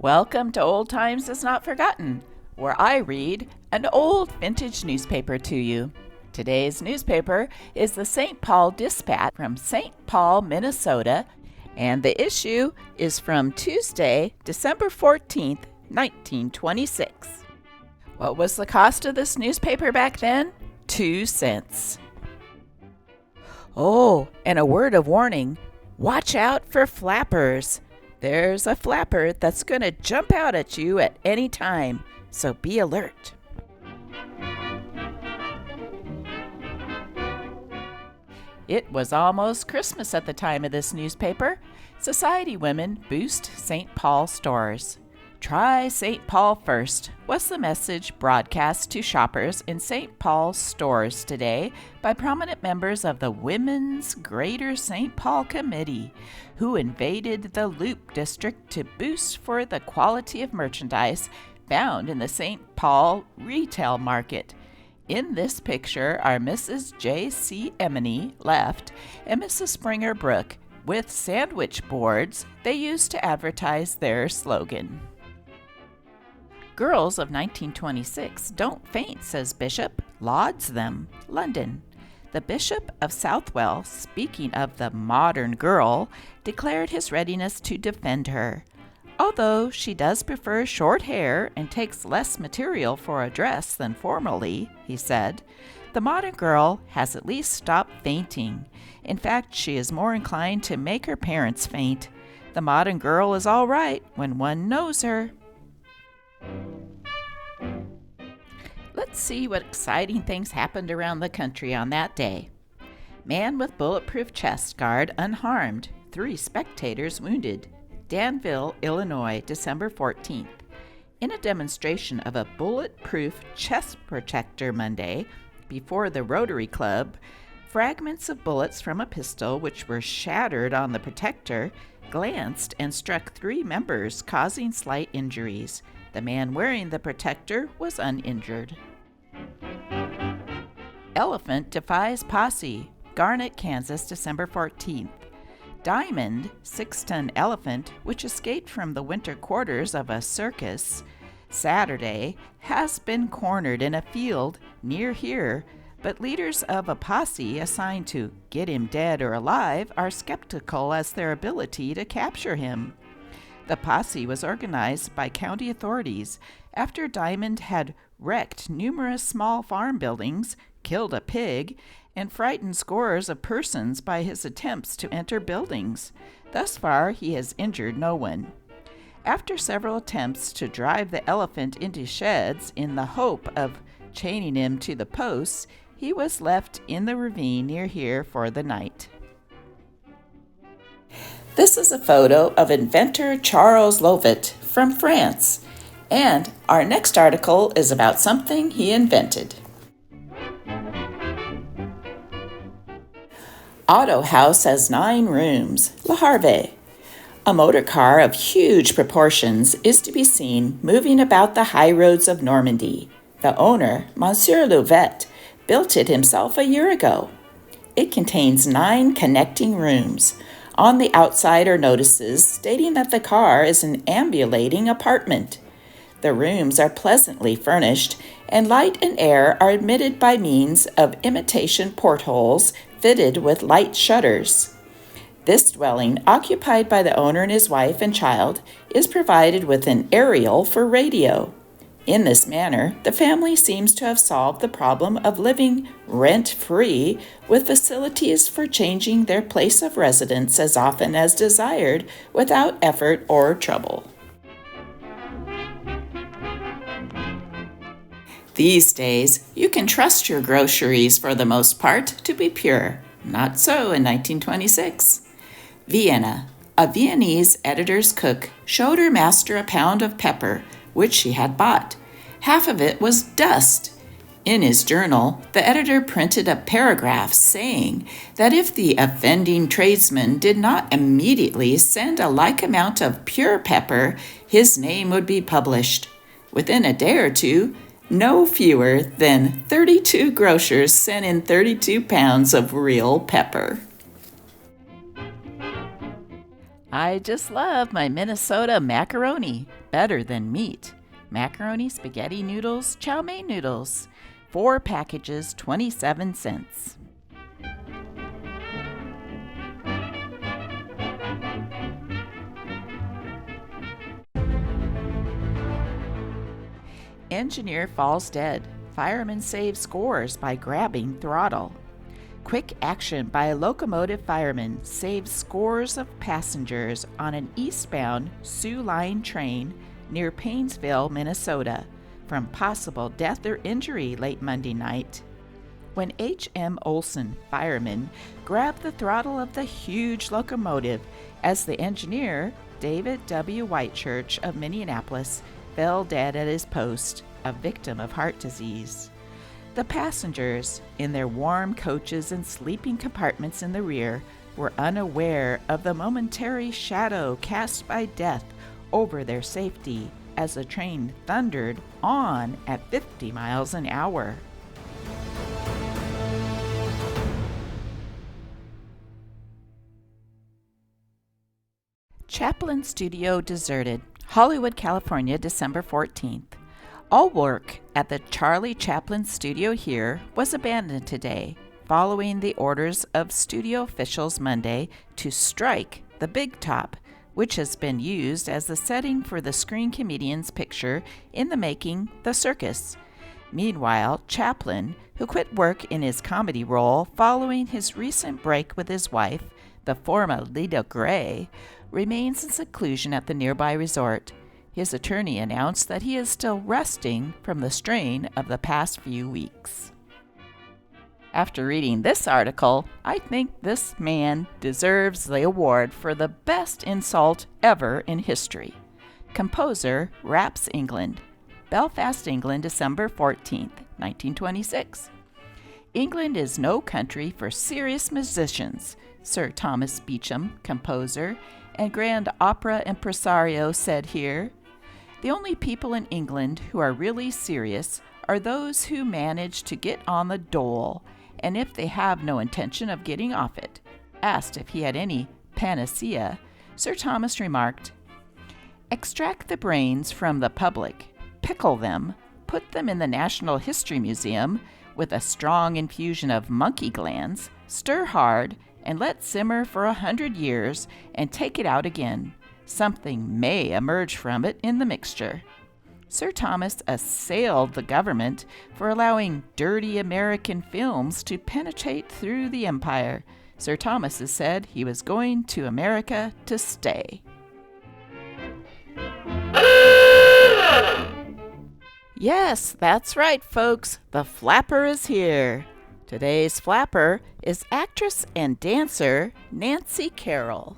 Welcome to Old Times Is Not Forgotten, where I read an old vintage newspaper to you. Today's newspaper is the St. Paul Dispatch from St. Paul, Minnesota, and the issue is from Tuesday, December 14th, 1926. What was the cost of this newspaper back then? 2 cents. Oh, and a word of warning, watch out for flappers. There's a flapper that's going to jump out at you at any time, so be alert. It was almost Christmas at the time of this newspaper. Society women boost St. Paul stores. Try St. Paul first was the message broadcast to shoppers in St. Paul stores today by prominent members of the Women's Greater St. Paul Committee, who invaded the Loop District to boost for the quality of merchandise found in the St. Paul retail market. In this picture are Mrs. J.C. Emeny, left, and Mrs. Springer Brook, with sandwich boards they used to advertise their slogan. Girls of 1926 don't faint, says Bishop, lauds them. London. The Bishop of Southwell, speaking of the modern girl, declared his readiness to defend her. Although she does prefer short hair and takes less material for a dress than formerly, he said, the modern girl has at least stopped fainting. In fact, she is more inclined to make her parents faint. The modern girl is all right when one knows her. Let's see what exciting things happened around the country on that day. Man with bulletproof chest guard unharmed, 3 spectators wounded. Danville, Illinois, December 14th. In a demonstration of a bulletproof chest protector Monday before the Rotary Club, fragments of bullets from a pistol which were shattered on the protector glanced and struck 3 members, causing slight injuries. The man wearing the protector was uninjured. Elephant defies posse, Garnett, Kansas, December 14th. Diamond, 6-ton elephant, which escaped from the winter quarters of a circus Saturday, has been cornered in a field near here, but leaders of a posse assigned to get him dead or alive are skeptical as their ability to capture him. The posse was organized by county authorities after Diamond had wrecked numerous small farm buildings, killed a pig, and frightened scores of persons by his attempts to enter buildings. Thus far, he has injured no one. After several attempts to drive the elephant into sheds in the hope of chaining him to the posts, he was left in the ravine near here for the night. This is a photo of inventor Charles Lovett from France, and our next article is about something he invented. Auto house has 9 rooms. Le Harvey. A motor car of huge proportions is to be seen moving about the high roads of Normandy. The owner, Monsieur Lovett, built it himself a year ago. It contains 9 connecting rooms. On the outside are notices stating that the car is an ambulating apartment. The rooms are pleasantly furnished, and light and air are admitted by means of imitation portholes fitted with light shutters. This dwelling, occupied by the owner and his wife and child, is provided with an aerial for radio. In this manner, the family seems to have solved the problem of living rent-free with facilities for changing their place of residence as often as desired without effort or trouble. These days, you can trust your groceries for the most part to be pure. Not so in 1926. Vienna. A Viennese editor's cook showed her master a pound of pepper, which she had bought. Half of it was dust. In his journal, the editor printed a paragraph saying that if the offending tradesman did not immediately send a like amount of pure pepper, his name would be published. Within a day or two, no fewer than 32 grocers sent in 32 pounds of real pepper. I just love my Minnesota macaroni, better than meat. Macaroni, spaghetti noodles, chow mein noodles. 4 packages, 27 cents. Engineer falls dead. Fireman saves scores by grabbing throttle. Quick action by a locomotive fireman saves scores of passengers on an eastbound Sioux Line train near Painesville, Minnesota, from possible death or injury late Monday night. When H.M. Olson, fireman, grabbed the throttle of the huge locomotive as the engineer, David W. Whitechurch of Minneapolis, fell dead at his post, a victim of heart disease. The passengers, in their warm coaches and sleeping compartments in the rear, were unaware of the momentary shadow cast by death over their safety as the train thundered on at 50 miles an hour. Chaplin studio deserted. Hollywood, California, December 14th. All work at the Charlie Chaplin studio here was abandoned today, following the orders of studio officials Monday to strike the big top, which has been used as the setting for the Screen Comedian's picture in the making, The Circus. Meanwhile, Chaplin, who quit work in his comedy role following his recent break with his wife, the former Lita Gray, remains in seclusion at the nearby resort. His attorney announced that he is still resting from the strain of the past few weeks. After reading this article, I think this man deserves the award for the best insult ever in history. Composer, Raps England. Belfast, England, December 14th, 1926. England is no country for serious musicians, Sir Thomas Beecham, composer and grand opera impresario, said here. The only people in England who are really serious are those who manage to get on the dole, and if they have no intention of getting off it. Asked if he had any panacea, Sir Thomas remarked, extract the brains from the public, pickle them, put them in the National History Museum with a strong infusion of monkey glands, stir hard, and let simmer for 100 years, and take it out again. Something may emerge from it in the mixture. Sir Thomas assailed the government for allowing dirty American films to penetrate through the empire. Sir Thomas has said he was going to America to stay. Yes, that's right, folks. The flapper is here. Today's flapper is actress and dancer Nancy Carroll.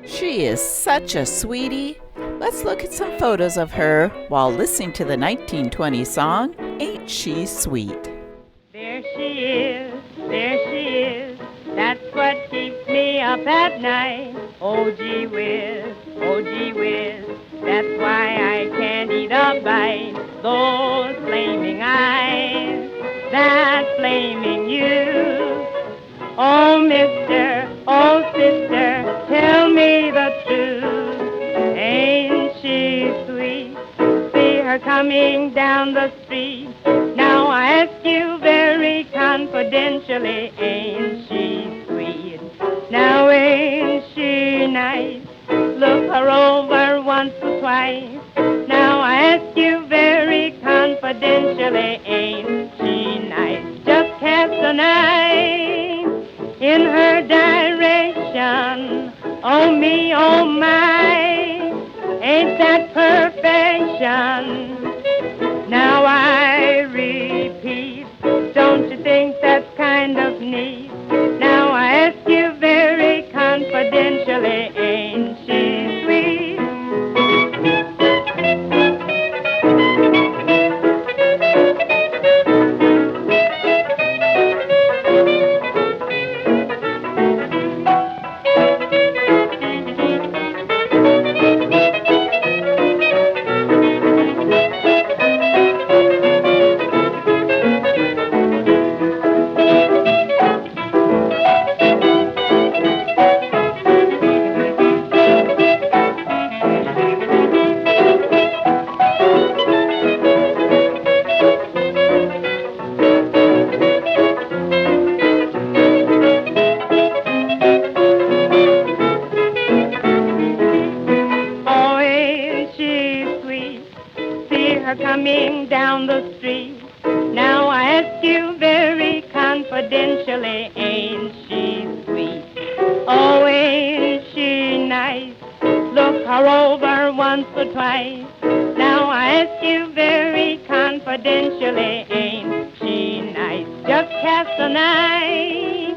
She is such a sweetie. Let's look at some photos of her while listening to the 1920 song, Ain't She Sweet? There she is, that's what keeps me up at night. Oh gee whiz, that's why I can't eat a bite. Those flaming eyes, that flaming youth. Oh mister, oh sister, tell me the truth. Ain't she sweet? See her coming down the street. Now I ask you very confidentially, ain't she sweet? Now ain't she nice? Look her over once or twice. Now I ask you very confidentially, ain't she nice? Just cast an eye in her direction. Oh me, oh my, ain't that perfection? Now I repeat, don't you think that's kind of neat? Now I ask you very confidentially, ain't she sweet? walking down the street. Now I ask you very confidentially, ain't she sweet? Oh, ain't she nice? Look her over once or twice. Now I ask you very confidentially, ain't she nice? Just cast an eye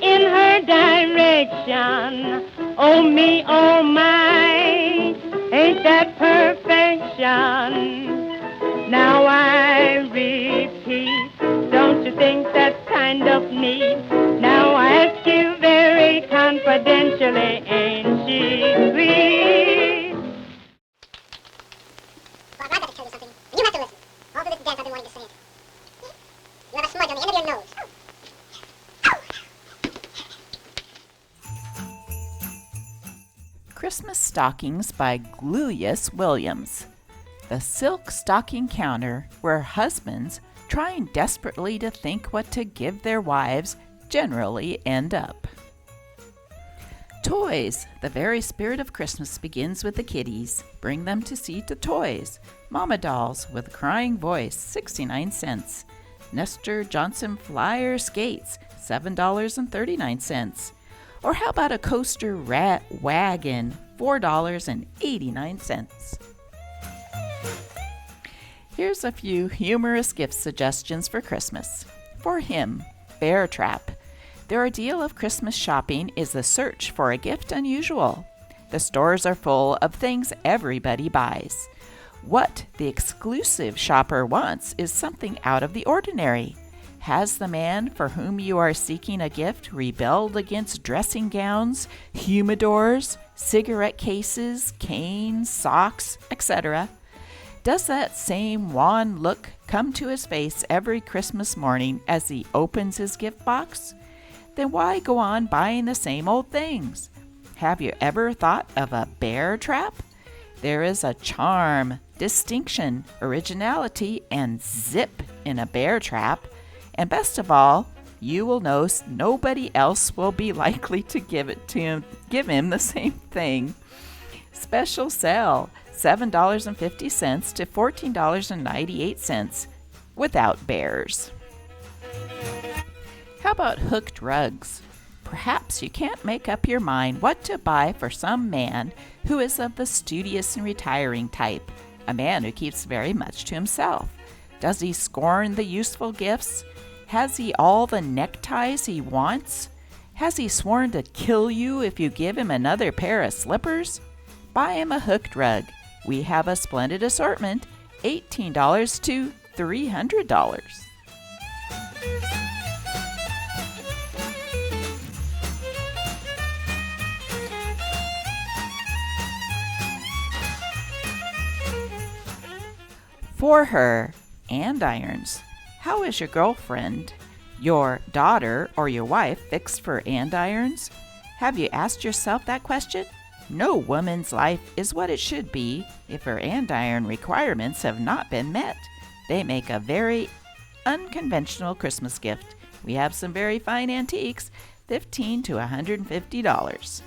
in her direction. Oh me, oh my, ain't that perfection? Now I repeat, don't you think that's kind of neat? Now I ask you very confidentially, ain't she sweet? Bob, I've got to tell you something, and you have to listen. All through this dance I've been wanting to say it. You have a smudge on the end of your nose. Christmas Stockings by Glueus Williams. The silk stocking counter where husbands, trying desperately to think what to give their wives, generally end up. Toys. The very spirit of Christmas begins with the kiddies. Bring them to see the toys. Mama dolls with a crying voice, 69 cents. Nestor Johnson Flyer skates, $7.39. Or how about a coaster wagon, $4.89. Here's a few humorous gift suggestions for Christmas. For him, Bear Trap. Their ideal of Christmas shopping is the search for a gift unusual. The stores are full of things everybody buys. What the exclusive shopper wants is something out of the ordinary. Has the man for whom you are seeking a gift rebelled against dressing gowns, humidors, cigarette cases, canes, socks, etc.? Does that same wan look come to his face every Christmas morning as he opens his gift box? Then why go on buying the same old things? Have you ever thought of a bear trap? There is a charm, distinction, originality, and zip in a bear trap. And best of all, you will know nobody else will be likely to give him the same thing. Special sale, $7.50 to $14.98 without bears. How about hooked rugs? Perhaps you can't make up your mind what to buy for some man who is of the studious and retiring type, a man who keeps very much to himself. Does he scorn the useful gifts? Has he all the neckties he wants? Has he sworn to kill you if you give him another pair of slippers? Buy him a hooked rug. We have a splendid assortment, $18 to $300. For her, andirons. How is your girlfriend, your daughter, or your wife fixed for andirons? Have you asked yourself that question? No woman's life is what it should be if her andiron requirements have not been met. They make a very unconventional Christmas gift. We have some very fine antiques, $15 to $150.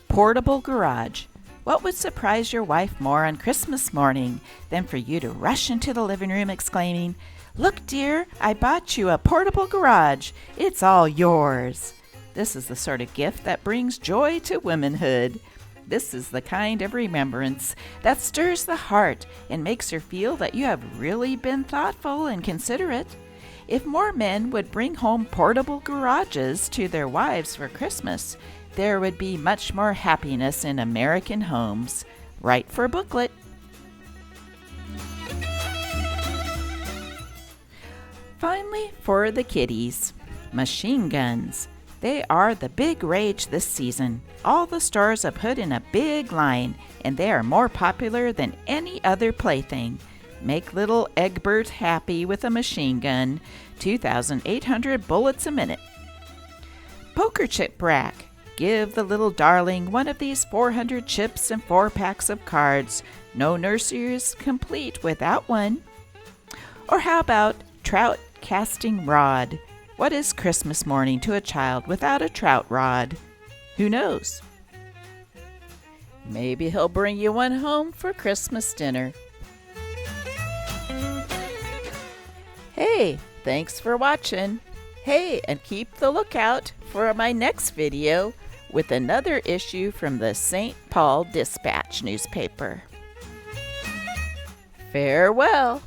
Portable garage. What would surprise your wife more on Christmas morning than for you to rush into the living room exclaiming, "Look, dear, I bought you a portable garage. It's all yours." This is the sort of gift that brings joy to womanhood. This is the kind of remembrance that stirs the heart and makes her feel that you have really been thoughtful and considerate. If more men would bring home portable garages to their wives for Christmas, there would be much more happiness in American homes. Write for booklet. Finally, for the kiddies, machine guns. They are the big rage this season. All the stores are put in a big line, and they are more popular than any other plaything. Make little Egbert happy with a machine gun, 2,800 bullets a minute. Poker chip rack. give the little darling one of these 400 chips and 4 packs of cards. No nursery is complete without one. Or how about trout casting rod? What is Christmas morning to a child without a trout rod? Who knows? Maybe he'll bring you one home for Christmas dinner. Hey, thanks for watching. Hey, and keep the lookout for my next video with another issue from the St. Paul Dispatch newspaper. Farewell.